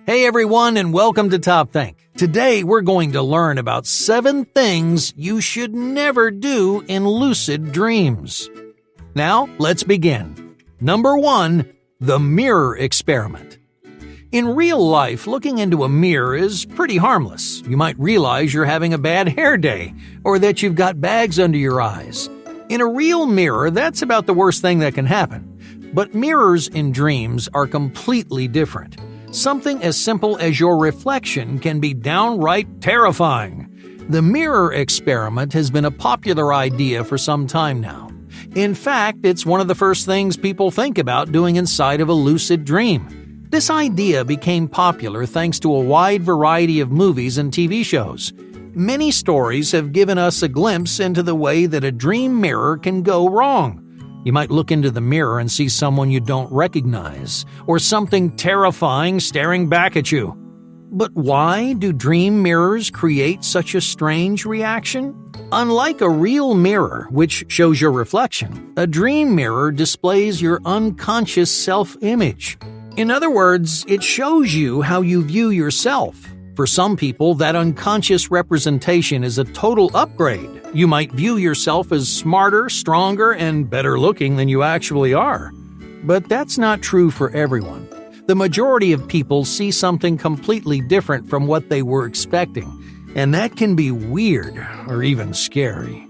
Hey everyone, and welcome to Top Think. Today we're going to learn about 7 things you should never do in lucid dreams. Now, let's begin. Number 1, the mirror experiment. In real life, looking into a mirror is pretty harmless. You might realize you're having a bad hair day, or that you've got bags under your eyes. In a real mirror, that's about the worst thing that can happen. But mirrors in dreams are completely different. Something as simple as your reflection can be downright terrifying. The mirror experiment has been a popular idea for some time now. In fact, it's one of the first things people think about doing inside of a lucid dream. This idea became popular thanks to a wide variety of movies and TV shows. Many stories have given us a glimpse into the way that a dream mirror can go wrong. You might look into the mirror and see someone you don't recognize, or something terrifying staring back at you. But why do dream mirrors create such a strange reaction? Unlike a real mirror, which shows your reflection, a dream mirror displays your unconscious self-image. In other words, it shows you how you view yourself. For some people, that unconscious representation is a total upgrade. You might view yourself as smarter, stronger, and better looking than you actually are. But that's not true for everyone. The majority of people see something completely different from what they were expecting, and that can be weird or even scary.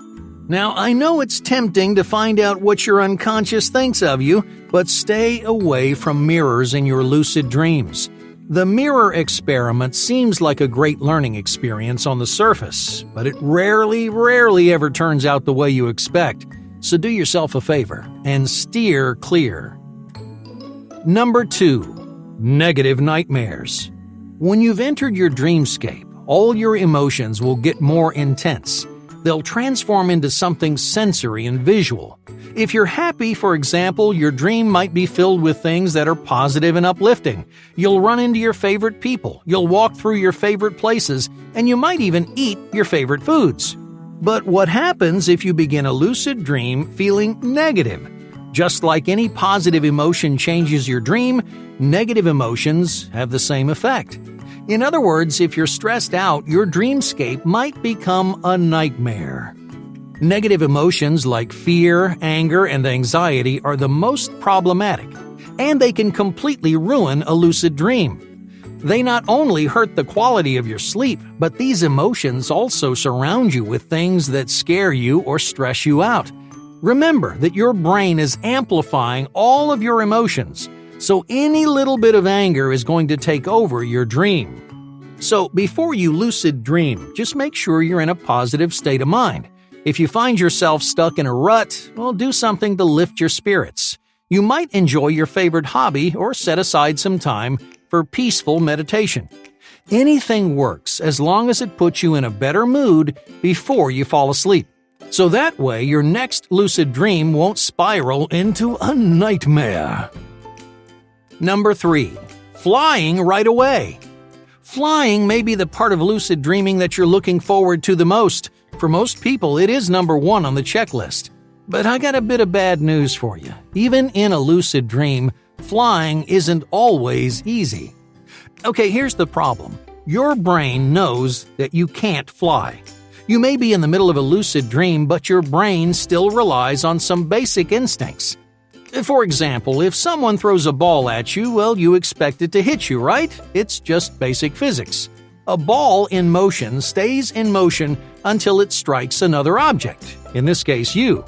Now, I know it's tempting to find out what your unconscious thinks of you, but stay away from mirrors in your lucid dreams. The mirror experiment seems like a great learning experience on the surface, but it rarely ever turns out the way you expect. So do yourself a favor and steer clear. Number 2, negative nightmares. When you've entered your dreamscape, all your emotions will get more intense. They'll transform into something sensory and visual. If you're happy, for example, your dream might be filled with things that are positive and uplifting. You'll run into your favorite people, you'll walk through your favorite places, and you might even eat your favorite foods. But what happens if you begin a lucid dream feeling negative? Just like any positive emotion changes your dream, negative emotions have the same effect. In other words, if you're stressed out, your dreamscape might become a nightmare. Negative emotions like fear, anger, and anxiety are the most problematic, and they can completely ruin a lucid dream. They not only hurt the quality of your sleep, but these emotions also surround you with things that scare you or stress you out. Remember that your brain is amplifying all of your emotions, so any little bit of anger is going to take over your dream. So before you lucid dream, just make sure you're in a positive state of mind. If you find yourself stuck in a rut, well, do something to lift your spirits. You might enjoy your favorite hobby or set aside some time for peaceful meditation. Anything works as long as it puts you in a better mood before you fall asleep. So that way your next lucid dream won't spiral into a nightmare. Number 3, flying right away. Flying may be the part of lucid dreaming that you're looking forward to the most. For most people, it is number 1 on the checklist. But I got a bit of bad news for you. Even in a lucid dream, flying isn't always easy. Okay, here's the problem. Your brain knows that you can't fly. You may be in the middle of a lucid dream, but your brain still relies on some basic instincts. For example, if someone throws a ball at you, well, you expect it to hit you, right? It's just basic physics. A ball in motion stays in motion until it strikes another object, in this case you.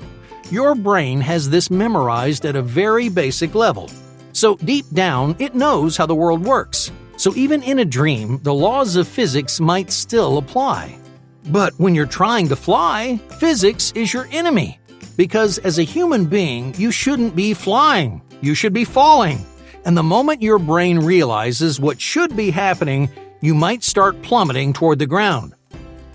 Your brain has this memorized at a very basic level. So deep down, it knows how the world works. So even in a dream, the laws of physics might still apply. But when you're trying to fly, physics is your enemy. Because as a human being, you shouldn't be flying. You should be falling. And the moment your brain realizes what should be happening, you might start plummeting toward the ground.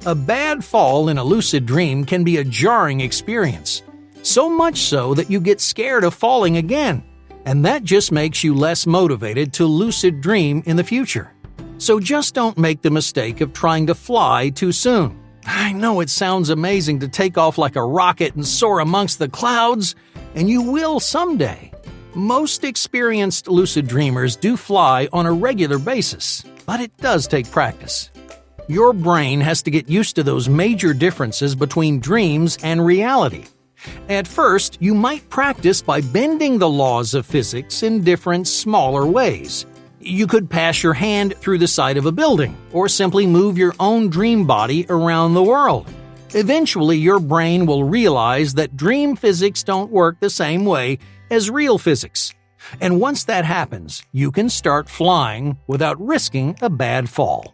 A bad fall in a lucid dream can be a jarring experience, so much so that you get scared of falling again, and that just makes you less motivated to lucid dream in the future. So just don't make the mistake of trying to fly too soon. I know it sounds amazing to take off like a rocket and soar amongst the clouds, and you will someday. Most experienced lucid dreamers do fly on a regular basis, but it does take practice. Your brain has to get used to those major differences between dreams and reality. At first, you might practice by bending the laws of physics in different, smaller ways. You could pass your hand through the side of a building, or simply move your own dream body around the world. Eventually, your brain will realize that dream physics don't work the same way as real physics. And once that happens, you can start flying without risking a bad fall.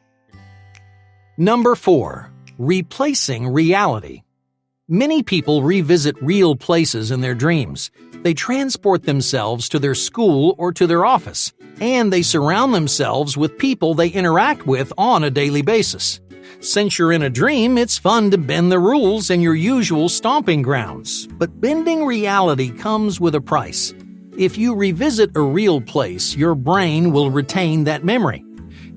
Number 4. Replacing reality. Many people revisit real places in their dreams. They transport themselves to their school or to their office, and they surround themselves with people they interact with on a daily basis. Since you're in a dream, it's fun to bend the rules in your usual stomping grounds, but bending reality comes with a price. If you revisit a real place, your brain will retain that memory.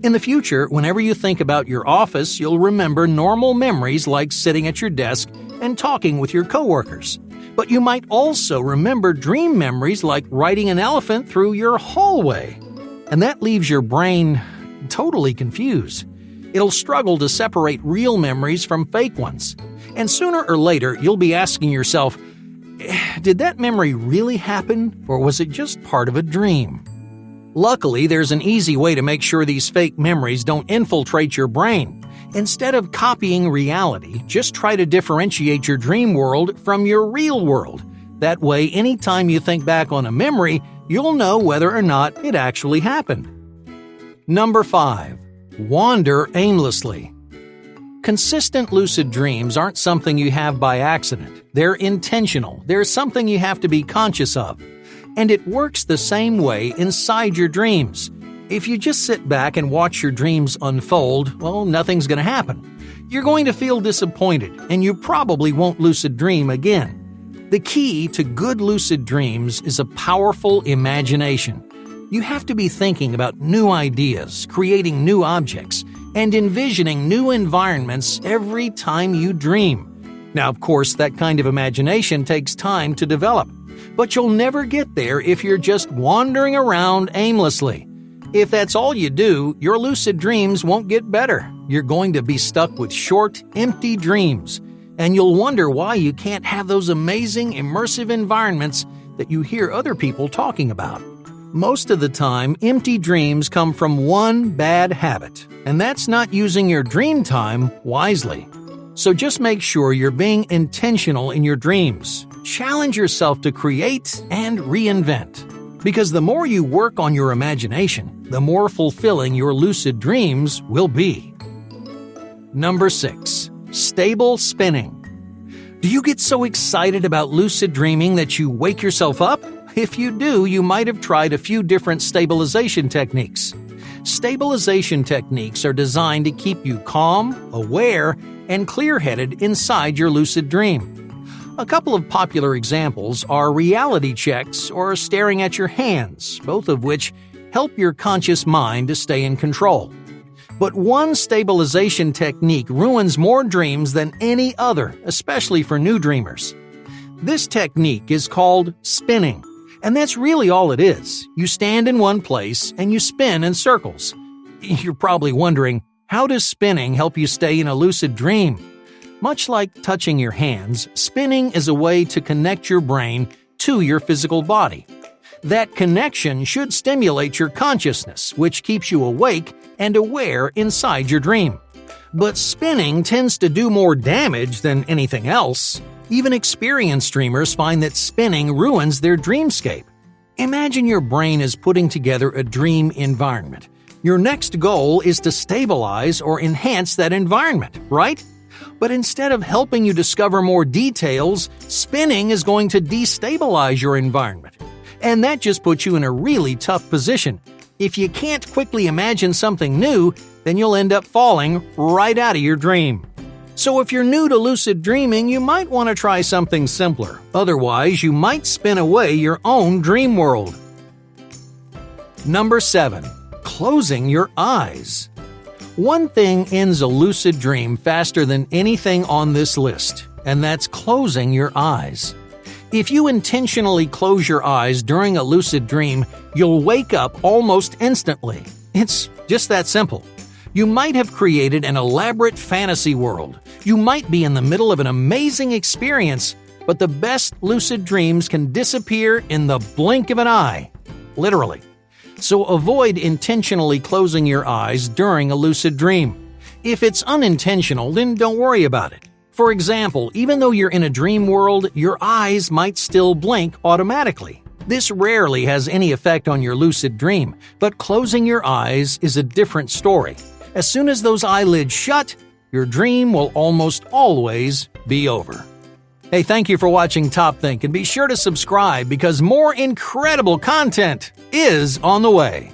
In the future, whenever you think about your office, you'll remember normal memories like sitting at your desk and talking with your coworkers. But you might also remember dream memories like riding an elephant through your hallway. And that leaves your brain totally confused. It'll struggle to separate real memories from fake ones. And sooner or later, you'll be asking yourself, did that memory really happen, or was it just part of a dream? Luckily, there's an easy way to make sure these fake memories don't infiltrate your brain. Instead of copying reality, just try to differentiate your dream world from your real world. That way, anytime you think back on a memory, you'll know whether or not it actually happened. Number 5. Wander aimlessly. Consistent lucid dreams aren't something you have by accident. They're intentional. They're something you have to be conscious of. And it works the same way inside your dreams. If you just sit back and watch your dreams unfold, well, nothing's going to happen. You're going to feel disappointed, and you probably won't lucid dream again. The key to good lucid dreams is a powerful imagination. You have to be thinking about new ideas, creating new objects, and envisioning new environments every time you dream. Now, of course, that kind of imagination takes time to develop. But you'll never get there if you're just wandering around aimlessly. If that's all you do, your lucid dreams won't get better. You're going to be stuck with short, empty dreams, and you'll wonder why you can't have those amazing, immersive environments that you hear other people talking about. Most of the time, empty dreams come from one bad habit, and that's not using your dream time wisely. So just make sure you're being intentional in your dreams. Challenge yourself to create and reinvent. Because the more you work on your imagination, the more fulfilling your lucid dreams will be. Number 6. Stable spinning. Do you get so excited about lucid dreaming that you wake yourself up? If you do, you might have tried a few different stabilization techniques. Stabilization techniques are designed to keep you calm, aware, and clear-headed inside your lucid dream. A couple of popular examples are reality checks or staring at your hands, both of which help your conscious mind to stay in control. But one stabilization technique ruins more dreams than any other, especially for new dreamers. This technique is called spinning, and that's really all it is. You stand in one place and you spin in circles. You're probably wondering, how does spinning help you stay in a lucid dream? Much like touching your hands, spinning is a way to connect your brain to your physical body. That connection should stimulate your consciousness, which keeps you awake and aware inside your dream. But spinning tends to do more damage than anything else. Even experienced dreamers find that spinning ruins their dreamscape. Imagine your brain is putting together a dream environment. Your next goal is to stabilize or enhance that environment, right? But instead of helping you discover more details, spinning is going to destabilize your environment. And that just puts you in a really tough position. If you can't quickly imagine something new, then you'll end up falling right out of your dream. So if you're new to lucid dreaming, you might want to try something simpler. Otherwise, you might spin away your own dream world. Number 7. Closing your eyes. One thing ends a lucid dream faster than anything on this list, and that's closing your eyes. If you intentionally close your eyes during a lucid dream, you'll wake up almost instantly. It's just that simple. You might have created an elaborate fantasy world. You might be in the middle of an amazing experience, but the best lucid dreams can disappear in the blink of an eye. Literally. So avoid intentionally closing your eyes during a lucid dream. If it's unintentional, then don't worry about it. For example, even though you're in a dream world, your eyes might still blink automatically. This rarely has any effect on your lucid dream, but closing your eyes is a different story. As soon as those eyelids shut, your dream will almost always be over. Hey, thank you for watching Top Think, and be sure to subscribe because more incredible content is on the way.